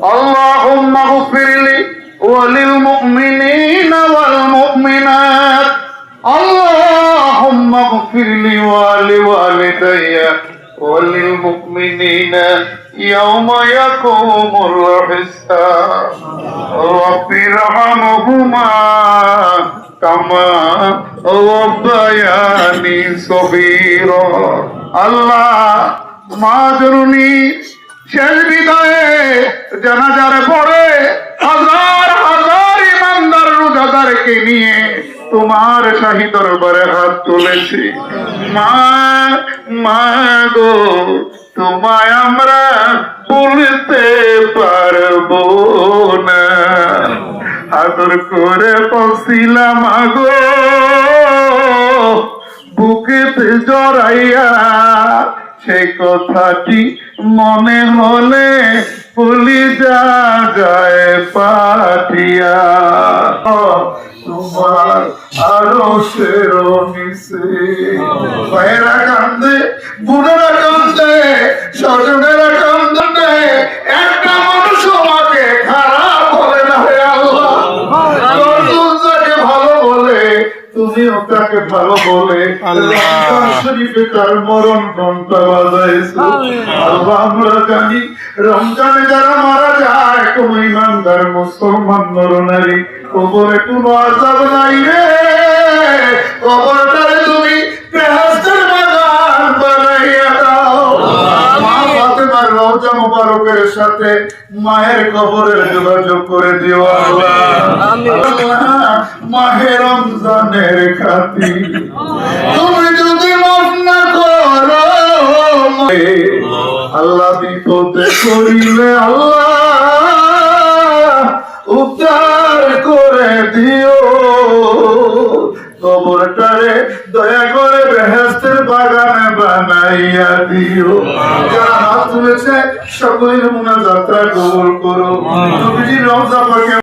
اللهم اغفر لي وللمؤمنين والمؤمنات اللهم اغفر لي ولوالدي وللمؤمنين يوم يقوم الحساب رب ارحمهما كما ربياني صغيرا আল্লাহ মা জননী শেষ বিদায়ে জানাজার পরে হাজার হাজার ইমানদার রোজাদারকে নিয়ে তোমার শাহী দরবারে হাত তুলেছি। মা গো, তোমায় আমরা বলতে পারবো না, আদর করে বলছিলাম গো বুকেতে জড়াইয়া, সেই কথাটি মনে হলে ভুলি যায় পাঠিয়া। তোমার আরো সেরো নিছে ভাইয়েরা কান্দে, বুড়েরা কান্দে, স্বজনেরা কান্দে, একটা মানুষ আমাকে খারাপ বলে না। হে আল্লাহ, যাকে ভালো বলে তুমিও তাকে ভালো বলে শরীফে তার মরণ ঘন্টা বাজাইছো। আল্লাহ আমরা জানি রমজানে যারা মারা যায় কোন ইমানদার মুসলমান নরনারী কবরে কোনো আযাব নাই রে, কবরটারে তুমি বেহেশতের বাগান বানাইয়া দাও। মা ফাতেমার রওজা মুবারকের সাথে মায়ের কবরের যোগাযোগ করে দিও আল্লাহ। মাহে রমজানের খাতির তুমি যদি মাফ না করো আল্লাহ বিপদে করিলে আল্লাহ উদ্ধার করে দিও। কবরটারে দয়া করে বেহেশতের বাগানে বানাইয়া দিও। যারা হাত তুলেছে সকলের মুনাজাত কবুল করো। নবীজির রওজা পাকে